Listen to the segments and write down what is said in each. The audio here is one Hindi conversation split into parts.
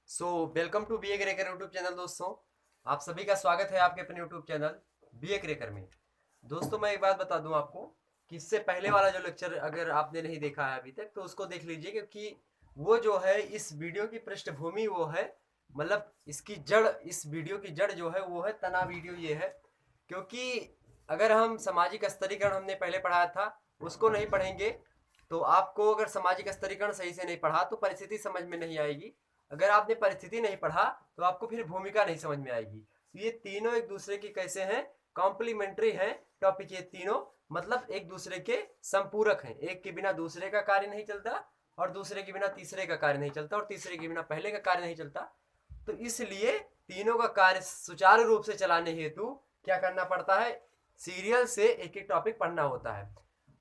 Welcome to be a cracker YouTube channel. दोस्तों, आप सभी का स्वागत है आपके अपने YouTube channel be a cracker में। दोस्तों, मैं एक बात बता दूं आपको कि इससे पहले वाला जो लेक्चर अगर आपने नहीं देखा है अभी तक तो उसको देख लीजिए, क्योंकि वो जो है इस वीडियो की पृष्ठभूमि वो है, मतलब इसकी जड़, इस वीडियो की जड़ जो है वो है तनाव वीडियो ये है। क्योंकि अगर हम सामाजिक स्तरीकरण हमने पहले पढ़ाया था उसको नहीं पढ़ेंगे तो आपको, अगर सामाजिक स्तरीकरण सही से नहीं पढ़ा तो परिस्थिति समझ में नहीं आएगी। अगर आपने परिस्थिति नहीं पढ़ा तो आपको फिर भूमिका नहीं समझ में आएगी। तो ये तीनों एक दूसरे की कैसे हैं, कॉम्प्लीमेंट्री हैं टॉपिक। ये तीनों मतलब एक दूसरे के संपूरक हैं। एक के बिना दूसरे का कार्य नहीं चलता, और दूसरे के बिना तीसरे का कार्य नहीं चलता, और तीसरे के बिना पहले का कार्य नहीं चलता। तो इसलिए तीनों का कार्य सुचारू रूप से चलाने हेतु क्या करना पड़ता है, सीरियल से एक एक टॉपिक पढ़ना होता है।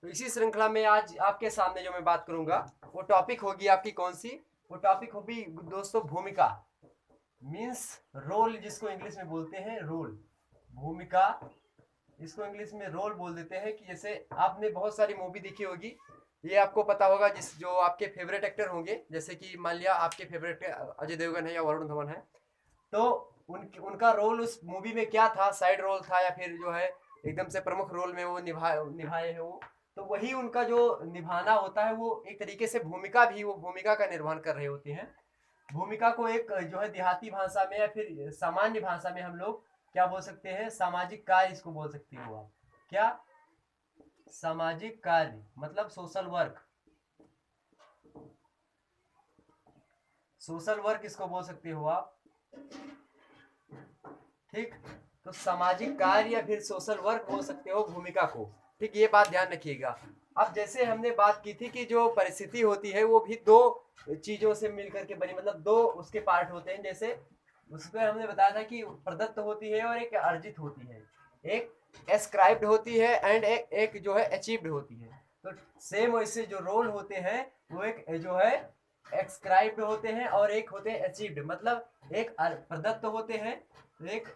तो इसी श्रृंखला में आज आपके सामने जो मैं बात करूंगा वो टॉपिक होगी आपकी कौन सी, वो टॉपिक होगी दोस्तों भूमिका। मीन्स रोल, जिसको इंग्लिश में बोलते हैं रोल, भूमिका। इसको इंग्लिश में रोल बोल देते हैं। कि जैसे आपने बहुत सारी मूवी देखी होगी, ये आपको पता होगा, जिस जो आपके फेवरेट एक्टर होंगे, जैसे कि मान लिया आपके फेवरेट अजय देवगन है या वरुण धवन है, तो उनका रोल उस मूवी में क्या था, साइड रोल था या फिर जो है एकदम से प्रमुख रोल में वो निभाए है वो। तो वही उनका जो निभाना होता है वो एक तरीके से भूमिका भी, वो भूमिका का निर्वहन कर रहे होते हैं। भूमिका को एक जो है देहाती भाषा में या फिर सामान्य भाषा में हम लोग क्या बोल सकते हैं, सामाजिक कार्य इसको बोल सकते हो आप। क्या? सामाजिक कार्य मतलब सोशल वर्क। सोशल वर्क इसको बोल सकते हो आप। ठीक, तो सामाजिक कार्य या फिर सोशल वर्क बोल सकते हो भूमिका को। ठीक, ये बात ध्यान रखिएगा। अब जैसे हमने बात की थी कि जो परिस्थिति होती है वो भी दो चीजों से मिलकर के बनी, मतलब दो उसके पार्ट होते हैं। जैसे उसमें हमने बताया था कि प्रदत्त होती है और एक अर्जित होती है, एक एस्क्राइब्ड होती है एंड एक जो है अचीव्ड होती है। तो सेम वैसे जो रोल होते हैं वो एक जो है एक्सक्राइब्ड होते हैं और एक होते हैं अचीव्ड। मतलब एक प्रदत्त होते हैं, एक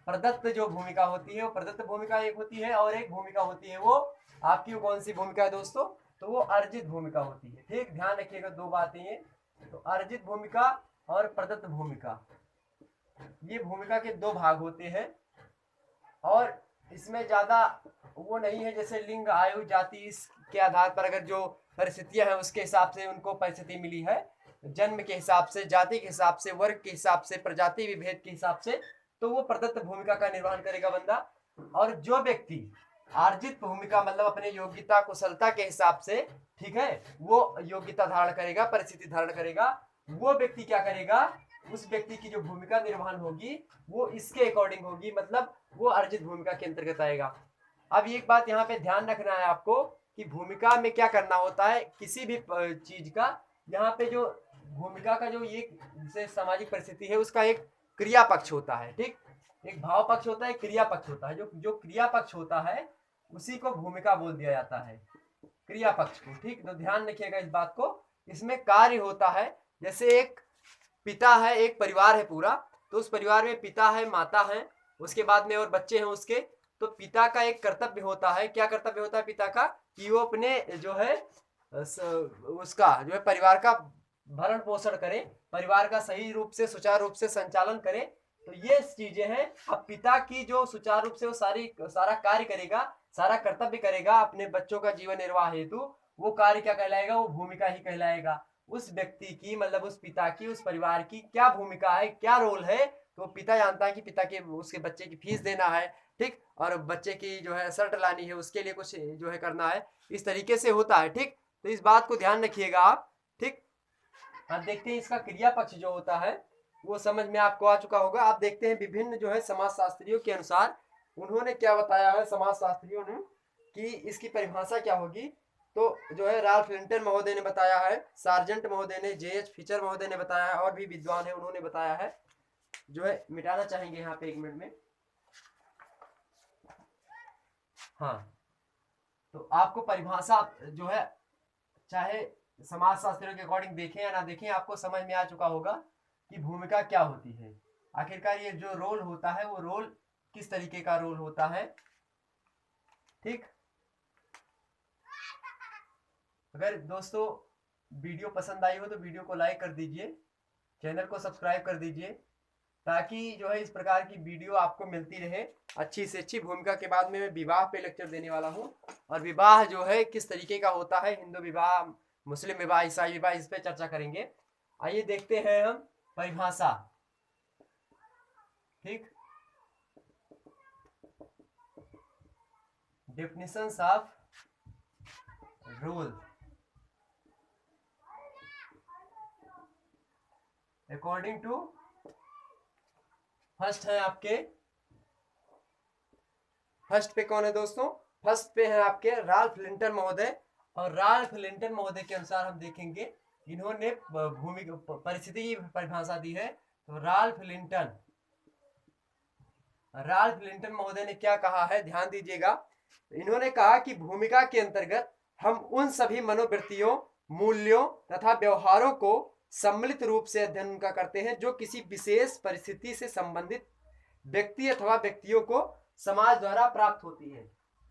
प्रदत्त जो भूमिका होती है वो प्रदत्त भूमिका एक होती है, और एक भूमिका होती है वो आपकी, वो कौन सी भूमिका है दोस्तों, तो वो अर्जित भूमिका होती है। ठीक, ध्यान रखिएगा दो बातें ये। तो अर्जित भूमिका और प्रदत्त भूमिका, ये भूमिका के दो भाग होते हैं। और इसमें ज्यादा वो नहीं है, जैसे लिंग आयु जाति इसके आधार पर अगर जो परिस्थितियां हैं उसके हिसाब से उनको परिस्थिति मिली है, जन्म के हिसाब से, जाति के हिसाब से, वर्ग के हिसाब से, प्रजाति विभेद के हिसाब से, तो वो प्रदत्त भूमिका का निर्वहन करेगा बंदा। और जो व्यक्ति अर्जित भूमिका मतलब अपने योग्यता कुशलता के हिसाब से, ठीक है, वो योग्यता धारण करेगा, परिस्थिति धारण करेगा, वो व्यक्ति क्या करेगा, उस व्यक्ति की जो भूमिका निर्वहन होगी वो इसके अकॉर्डिंग होगी, मतलब वो अर्जित भूमिका के अंतर्गत आएगा। अब एक बात यहाँ पे ध्यान रखना है आपको कि भूमिका में क्या करना होता है किसी भी चीज का। यहाँ पे जो भूमिका का जो ये जैसे सामाजिक परिस्थिति है उसका एक क्रिया पक्ष होता है। ठीक, एक भाव पक्ष होता है, क्रिया पक्ष होता है। जो जो क्रिया पक्ष होता है उसी को भूमिका बोल दिया जाता है, क्रिया पक्ष को। ठीक, तो ध्यान रखिएगा इस बात को। इसमें कार्य होता है, जैसे एक पिता है, एक परिवार है पूरा, तो उस परिवार में पिता है, माता है, उसके बाद में और बच्चे हैं उसके। तो पिता का एक कर्तव्य होता है, क्या कर्तव्य होता है पिता का, कि वो अपने जो है उसका जो है परिवार का भरण पोषण करे, परिवार का सही रूप से सुचारू रूप से संचालन करे। तो ये चीजें हैं। अब पिता की जो सुचारू रूप से वो सारा कार्य करेगा, सारा कर्तव्य करेगा अपने बच्चों का जीवन निर्वाह हेतु, वो कार्य क्या कहलाएगा, वो भूमिका ही कहलाएगा। उस व्यक्ति की मतलब उस पिता की, उस परिवार की क्या भूमिका है, क्या रोल है, तो पिता जानता है कि पिता के उसके बच्चे की फीस देना है, ठीक, और बच्चे की जो है शर्ट लानी है, उसके लिए कुछ जो है करना है, इस तरीके से होता है। ठीक, तो इस बात को ध्यान रखिएगा आप। ठीक, अब देखते हैं इसका क्रिया पक्ष जो होता है वो समझ में आपको आ चुका होगा। आप देखते हैं विभिन्न जो है समाज शास्त्रियों के अनुसार उन्होंने क्या बताया है, समाज शास्त्रियों ने, कि इसकी परिभाषा क्या होगी। तो जो है राल्फ लिंटन महोदय ने बताया है, सार्जेंट महोदय ने, जे.एच. फिचर महोदय ने बताया है, और भी विद्वान है उन्होंने बताया है। जो है मिटाना चाहेंगे यहाँ पे एक मिनट में। हाँ, तो आपको परिभाषा जो है, चाहे समाज शास्त्रियों के अकॉर्डिंग देखें या ना देखें, आपको समझ में आ चुका होगा कि भूमिका क्या होती है। आखिरकार ये जो रोल होता है वो रोल किस तरीके का रोल होता है। ठीक, अगर दोस्तों वीडियो पसंद आई हो तो वीडियो को लाइक कर दीजिए, चैनल को सब्सक्राइब कर दीजिए ताकि जो है इस प्रकार की वीडियो आपको मिलती रहे। अच्छी से अच्छी भूमिका के बाद में मैं विवाह पे लेक्चर देने वाला हूँ, और विवाह जो है किस तरीके का होता है, हिंदू विवाह, मुस्लिम विवाह, ईसाई विवाह, इस पे चर्चा करेंगे। आइए देखते हैं हम परिभाषा। ठीक, definitions of rule according to, first है आपके, फर्स्ट पे कौन है दोस्तों, फर्स्ट पे है आपके राल्फ लिंटन महोदय। और राल्फ लिंटन महोदय के अनुसार हम देखेंगे, इन्होंने भूमि परिस्थिति की परिभाषा दी है। तो राल्फ लिंटन महोदय ने क्या कहा है, ध्यान दीजिएगा। इन्होंने कहा कि भूमिका के अंतर्गत हम उन सभी मनोवृत्तियों, मूल्यों तथा व्यवहारों को सम्मिलित रूप से अध्ययन उनका करते हैं जो किसी विशेष परिस्थिति से संबंधित व्यक्ति अथवा व्यक्तियों को समाज द्वारा प्राप्त होती है।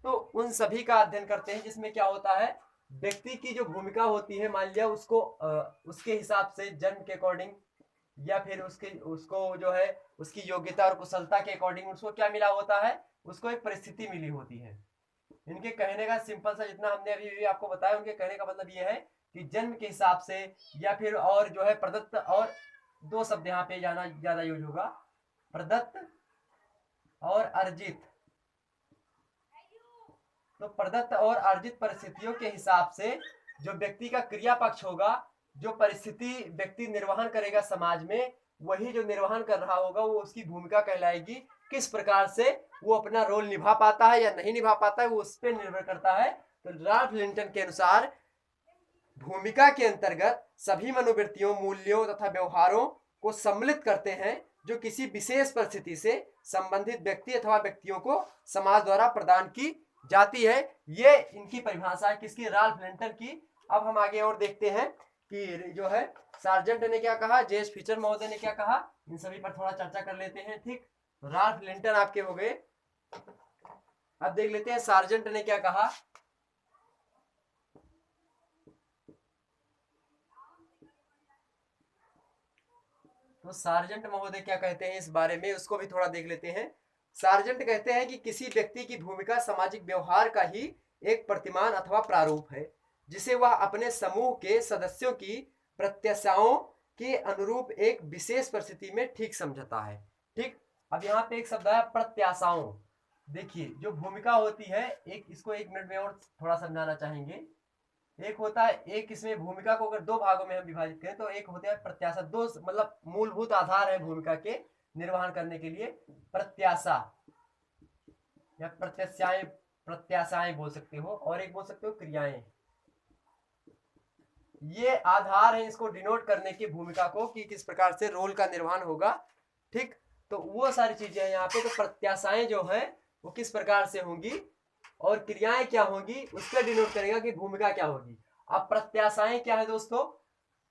तो उन सभी का अध्ययन करते हैं जिसमें क्या होता है, व्यक्ति की जो भूमिका होती है, मान लिया उसको उसके हिसाब से जन्म के अकॉर्डिंग, या फिर उसको जो है उसकी योग्यता और कुशलता के अकॉर्डिंग उसको क्या मिला होता है, उसको एक परिस्थिति मिली होती है। इनके कहने का सिंपल सा, जितना हमने अभी भी आपको बताया, उनके कहने का मतलब ये है कि जन्म के हिसाब से, या फिर और जो है प्रदत्त, और दो शब्द यहाँ पे जाना ज्यादा यूज होगा, प्रदत्त और अर्जित। तो प्रदत्त और अर्जित परिस्थितियों के हिसाब से जो व्यक्ति का क्रिया पक्ष होगा, जो परिस्थिति व्यक्ति निर्वहन करेगा समाज में, वही जो निर्वहन कर रहा होगा वो उसकी भूमिका कहलाएगी। किस प्रकार से वो अपना रोल निभा पाता है या नहीं निभा पाता है, वो उस पर निर्भर करता है। तो राल्फ लिंटन के अनुसार भूमिका के अंतर्गत सभी मनोवृत्तियों, मूल्यों तथा व्यवहारों को सम्मिलित करते हैं जो किसी विशेष परिस्थिति से संबंधित व्यक्ति अथवा व्यक्तियों को समाज द्वारा प्रदान की जाती है। ये इनकी परिभाषा है, किसकी, राल्फ लिंटन की। अब हम आगे और देखते हैं कि जो है सार्जेंट ने क्या कहा, जेस फिशर महोदय ने क्या कहा, इन सभी पर थोड़ा चर्चा कर लेते हैं। ठीक, राल्फ लिंटन आपके हो गए। अब देख लेते हैं सार्जेंट ने क्या कहा। तो सार्जेंट महोदय क्या कहते हैं इस बारे में, उसको भी थोड़ा देख लेते हैं। सार्जेंट कहते हैं कि किसी व्यक्ति की भूमिका सामाजिक व्यवहार का ही एक प्रतिमान अथवा प्रारूप है जिसे वह अपने समूह के सदस्यों की प्रत्याशाओं के अनुरूप एक विशेष परिस्थिति में ठीक समझता है। ठीक, अब यहाँ पे एक शब्द है प्रत्याशाओं। देखिए जो भूमिका होती है, एक इसको एक मिनट में और थोड़ा समझाना चाहेंगे। एक होता है, एक इसमें भूमिका को अगर दो भागों में हम विभाजित करें तो एक होता है प्रत्याशा, दो मतलब मूलभूत आधार है भूमिका के निर्वहन करने के लिए, प्रत्याशा या प्रत्याशाएं, प्रत्याशाएं बोल सकते हो, और एक बोल सकते हो क्रियाएं। ये आधार है इसको डिनोट करने की भूमिका को कि किस प्रकार से रोल का निर्वहन होगा। ठीक, तो वो सारी चीजें हैं यहाँ पे। तो प्रत्याशाएं जो है वो किस प्रकार से होंगी और क्रियाएं क्या होंगी, उसका डिनोट करेगा कि भूमिका क्या होगी। अब प्रत्याशाएं क्या है दोस्तों,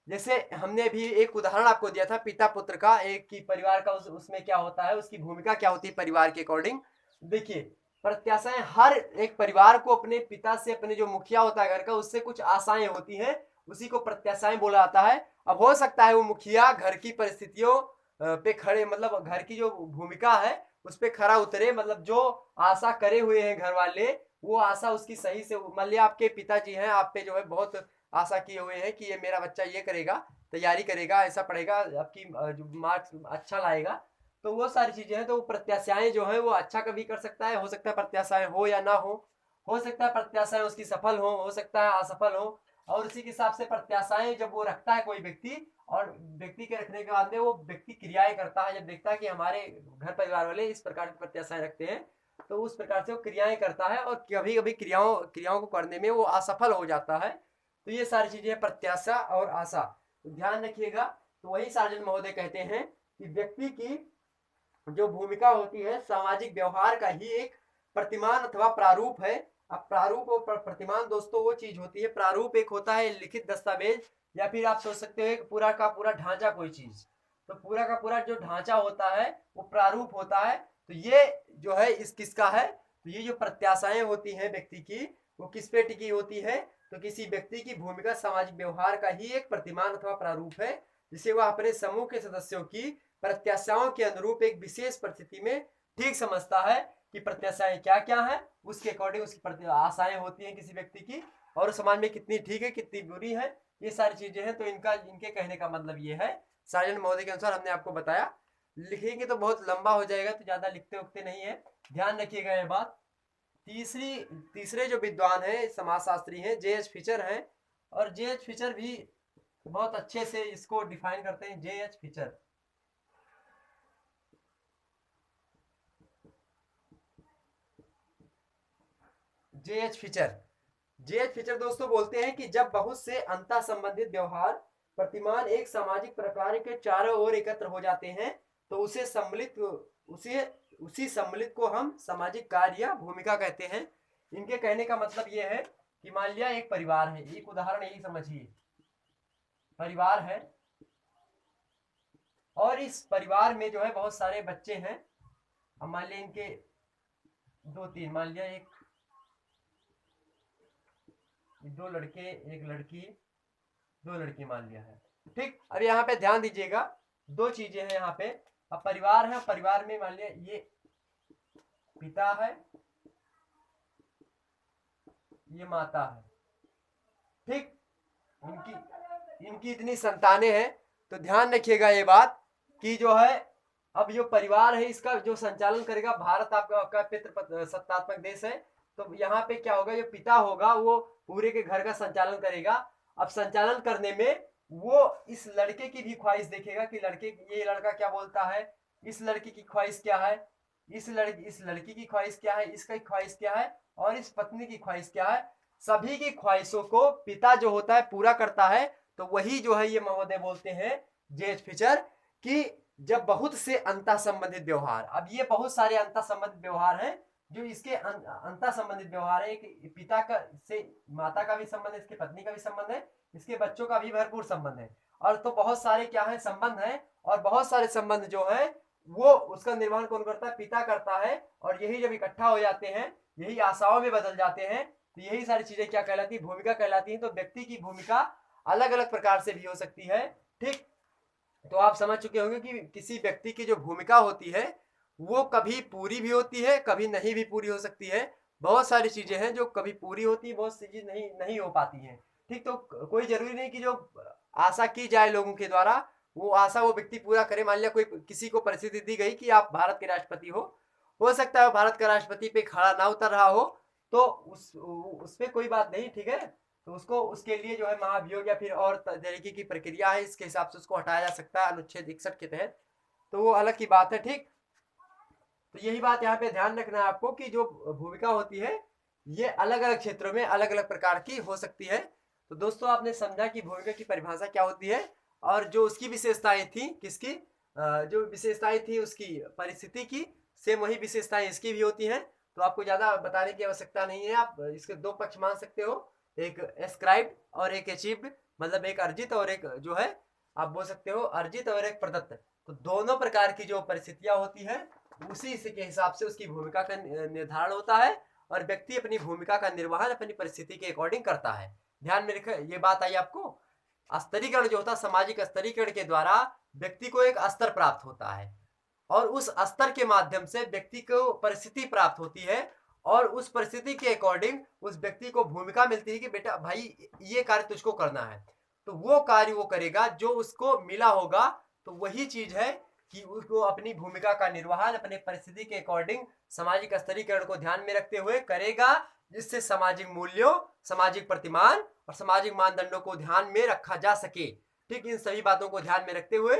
जैसे हमने भी एक उदाहरण आपको दिया था पिता पुत्र का, एक की परिवार का, उसमें क्या होता है, उसकी भूमिका क्या होती है परिवार के अकॉर्डिंग। देखिए प्रत्याशाएं, हर एक परिवार को अपने पिता से, अपने जो मुखिया होता है घर का, उससे कुछ आशाएं होती हैं, उसी को प्रत्याशाएं बोला जाता है। अब हो सकता है वो मुखिया घर की परिस्थितियों पे खड़े, मतलब घर की जो भूमिका है उस पे खरा उतरे, मतलब जो आशा करे हुए हैं घर वाले, वो आशा उसकी सही से, मान लिया आपके पिताजी हैं, आप पे जो है बहुत आशा किए हुए हैं कि ये मेरा बच्चा ये करेगा, तैयारी करेगा, ऐसा पढ़ेगा, आपकी मार्क्स अच्छा लाएगा, तो वो सारी चीजें हैं। तो वो प्रत्याशाएं जो है वो अच्छा कभी कर सकता है, हो सकता है प्रत्याशाएं हो या ना हो सकता है प्रत्याशाएं उसकी सफल हो सकता है असफल हो। और उसी के हिसाब से प्रत्याशाएं जब वो रखता है कोई व्यक्ति, और व्यक्ति के रखने के बाद में वो व्यक्ति क्रियाएं करता है, जब देखता है कि हमारे घर परिवार वाले इस प्रकार की प्रत्याशाएं रखते हैं, तो उस प्रकार से वो क्रियाएं करता है, और कभी कभी क्रियाओं को करने में वो असफल हो जाता है। तो ये सारी चीजें प्रत्याशा और आशा, तो ध्यान रखिएगा। तो वही सार्जेंट महोदय कहते हैं कि व्यक्ति की जो भूमिका होती है सामाजिक व्यवहार का ही एक प्रतिमान अथवा प्रारूप है। अब प्रारूप और प्रतिमान दोस्तों वो चीज होती है, प्रारूप एक होता है लिखित दस्तावेज, या फिर आप सोच सकते हो एक पूरा का पूरा ढांचा कोई चीज, तो पूरा का पूरा जो ढांचा होता है वो प्रारूप होता है। तो ये जो है इस किसका है, तो ये जो प्रत्याशाएं होती हैं व्यक्ति की, वो किस पे टिकी होती है, तो किसी व्यक्ति की भूमिका सामाजिक व्यवहार का ही एक प्रतिमान अथवा प्रारूप है जिसे वह अपने समूह के सदस्यों की प्रत्याशाओं के अनुरूप एक विशेष परिस्थिति में ठीक समझता है कि प्रत्याशाएं क्या क्या है, उसके अकॉर्डिंग उसकी आशाएं होती हैं किसी व्यक्ति की, और समाज में कितनी ठीक है कितनी बुरी है, ये सारी चीजें हैं। तो इनके कहने का मतलब ये है, साजन महोदय के अनुसार हमने आपको बताया। लिखेंगे तो बहुत लंबा हो जाएगा, तो ज्यादा लिखते उखते नहीं है, ध्यान रखिएगा ये बात। तीसरे जो विद्वान है समाजशास्त्री हैं जे.एच. फिशर हैं, और जे.एच. फिशर भी बहुत अच्छे से इसको डिफाइन करते हैं। J H. Fisher, J H. Fisher, J H. Fisher दोस्तों बोलते हैं कि जब बहुत से अंतः संबंधित व्यवहार प्रतिमान एक सामाजिक प्रकार के चारों ओर एकत्र हो जाते हैं तो उसी सम्मिलित को हम सामाजिक कार्य या भूमिका कहते हैं। इनके कहने का मतलब यह है कि मान लिया एक परिवार है, एक उदाहरण यही समझिए, परिवार है और इस परिवार में जो है बहुत सारे बच्चे हैं। अब मान लिया इनके 2-3, मान लिया एक 2 लड़के, एक लड़की, 2 लड़की मान लिया है, ठीक। अब यहाँ पे ध्यान दीजिएगा, 2 चीजें हैं यहाँ पे। अब परिवार है, परिवार में मान लिया ये पिता है, ये माता है, ठीक। इनकी इतनी संतानें हैं। तो ध्यान रखिएगा ये बात कि जो है अब जो परिवार है इसका जो संचालन करेगा, भारत आपका पितृ सत्तात्मक देश है, तो यहाँ पे क्या होगा, जो पिता होगा वो पूरे के घर का संचालन करेगा। अब संचालन करने में वो इस लड़के की भी ख्वाहिश देखेगा कि ये लड़का क्या बोलता है, इस लड़की की ख्वाहिश क्या है, इस लड़की की ख्वाहिश क्या है, इसका ख्वाहिश क्या है, और इस पत्नी की ख्वाहिश क्या है। सभी की ख्वाहिशों को पिता जो होता है पूरा करता है। तो वही जो है ये महोदय बोलते हैं जे.एच. फिशर कि जब बहुत से अंतः संबंधित व्यवहार, अब ये बहुत सारे अंतः संबंधित व्यवहार हैं, जो इसके अंतः संबंधित व्यवहार है, एक पिता का से माता का भी संबंध है, इसके पत्नी का भी संबंध है, इसके बच्चों का भी भरपूर संबंध है, और तो बहुत सारे क्या है संबंध है, और बहुत सारे संबंध जो है वो उसका निर्वहन कौन करता है, पिता करता है। और यही जब इकट्ठा हो जाते हैं, यही आशाओं में बदल जाते हैं, तो यही सारी चीजें क्या कहलाती है, भूमिका कहलाती है। तो व्यक्ति की भूमिका अलग अलग प्रकार से भी हो सकती है, ठीक। तो आप समझ चुके होंगे कि किसी व्यक्ति की जो भूमिका होती है वो कभी पूरी भी होती है, कभी नहीं भी पूरी हो सकती है। बहुत सारी चीजें हैं जो कभी पूरी होती है, बहुत सी चीज नहीं हो पाती हैं, ठीक। तो कोई जरूरी नहीं कि जो आशा की जाए लोगों के द्वारा वो आशा वो व्यक्ति पूरा करे। मान लिया कोई किसी को परिस्थिति दी गई कि आप भारत के राष्ट्रपति हो सकता है भारत का राष्ट्रपति पे खड़ा ना उतर रहा हो, तो उस पे कोई बात नहीं, ठीक है। तो उसको उसके लिए जो है महाभियोग या फिर और तरीके की प्रक्रिया है, इसके हिसाब से उसको हटाया जा सकता है अनुच्छेद 61 के तहत, तो वो अलग की बात है, ठीक। तो यही बात यहाँ पे ध्यान रखना है आपको कि जो भूमिका होती है ये अलग अलग क्षेत्रों में अलग अलग प्रकार की हो सकती है। तो दोस्तों आपने समझा कि भूमिका की परिभाषा क्या होती है, और जो उसकी विशेषताएं थी, किसकी जो विशेषताएं थी उसकी परिस्थिति की, सेम वही विशेषताएं इसकी भी होती हैं। तो आपको ज्यादा बताने की आवश्यकता नहीं है, आप इसके 2 पक्ष मान सकते हो, एक एस्क्राइब्ड और एक अचीव्ड, मतलब एक अर्जित और एक जो है आप बोल सकते हो अर्जित और एक प्रदत्त। तो दोनों प्रकार की जो परिस्थितियां होती है उसी के हिसाब से उसकी भूमिका का निर्धारण होता है, और व्यक्ति अपनी भूमिका का निर्वहन अपनी परिस्थिति के अकॉर्डिंग करता है। ध्यान में रखें ये बात आई आपको। स्तरीकरण जो होता है, सामाजिक स्तरीकरण के द्वारा व्यक्ति को एक स्तर प्राप्त होता है, और उस स्तर के माध्यम से व्यक्ति को परिस्थिति प्राप्त होती है, और उस परिस्थिति के अकॉर्डिंग उस व्यक्ति को भूमिका मिलती है कि बेटा भाई ये कार्य तुझको करना है, तो वो कार्य वो करेगा जो उसको मिला होगा। तो वही चीज है कि उसको अपनी भूमिका का निर्वहन अपने परिस्थिति के अकॉर्डिंग सामाजिक स्तरीकरण को ध्यान में रखते हुए करेगा, जिससे सामाजिक मूल्यों, सामाजिक प्रतिमान और सामाजिक मानदंडों को ध्यान में रखा जा सके, ठीक। इन सभी बातों को ध्यान में रखते हुए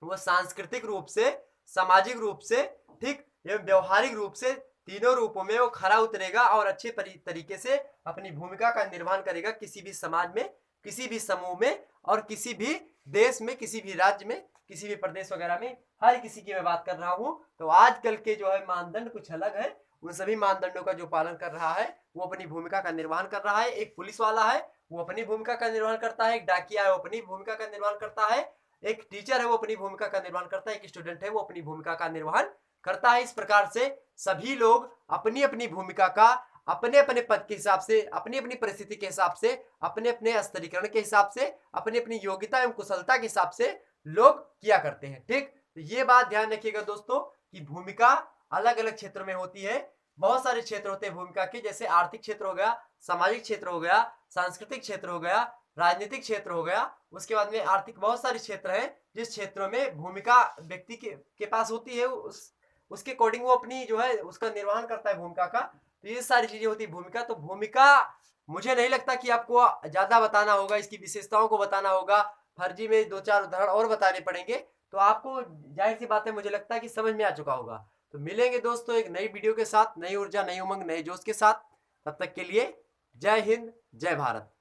वो सांस्कृतिक रूप से, सामाजिक रूप से, ठीक, एवं व्यवहारिक रूप से तीनों रूपों में वो खरा उतरेगा और अच्छे तरीके से अपनी भूमिका का निर्वहन करेगा किसी भी समाज में, किसी भी समूह में, और किसी भी देश में, किसी भी राज्य में, किसी भी प्रदेश वगैरह में, हर किसी की मैं बात कर रहा हूं। तो आजकल के जो है मानदंड कुछ अलग है, उन सभी मानदंडों का जो पालन कर रहा है वो अपनी भूमिका का निर्वहन कर रहा है। एक पुलिस वाला है वो अपनी भूमिका का निर्वहन करता है, एक डाकिया है वो अपनी भूमिका का निर्वहन करता है, एक टीचर है वो अपनी भूमिका का निर्वहन करता है, एक स्टूडेंट है वो अपनी भूमिका का निर्वहन करता है। इस प्रकार से सभी लोग अपनी अपनी भूमिका का अपने अपने पद के हिसाब से, अपनी अपनी परिस्थिति के हिसाब से, अपने अपने स्तरीकरण के हिसाब से, अपनी अपनी योग्यता एवं कुशलता के हिसाब से लोग किया करते हैं। ठीक, तो ये बात ध्यान रखिएगा दोस्तों कि भूमिका अलग अलग क्षेत्रों में होती है। बहुत सारे क्षेत्र होते हैं भूमिका के, जैसे आर्थिक क्षेत्र हो गया, सामाजिक क्षेत्र हो गया, सांस्कृतिक क्षेत्र हो गया, राजनीतिक क्षेत्र हो गया। उसके बाद में आर्थिक बहुत सारे क्षेत्र हैं जिस क्षेत्रों में भूमिका व्यक्ति के पास होती है, उसके अकॉर्डिंग वो अपनी जो है उसका निर्वहन करता है भूमिका का। तो ये सारी चीजें होती है भूमिका। तो भूमिका मुझे नहीं लगता कि आपको ज्यादा बताना होगा, इसकी विशेषताओं को बताना होगा, फर्जी में 2-4 उदाहरण और बताने पड़ेंगे, तो आपको जाहिर सी बात है मुझे लगता है कि समझ में आ चुका होगा। तो मिलेंगे दोस्तों एक नई वीडियो के साथ, नई ऊर्जा, नई उमंग, नए जोश के साथ। तब तक के लिए जय हिंद, जय भारत।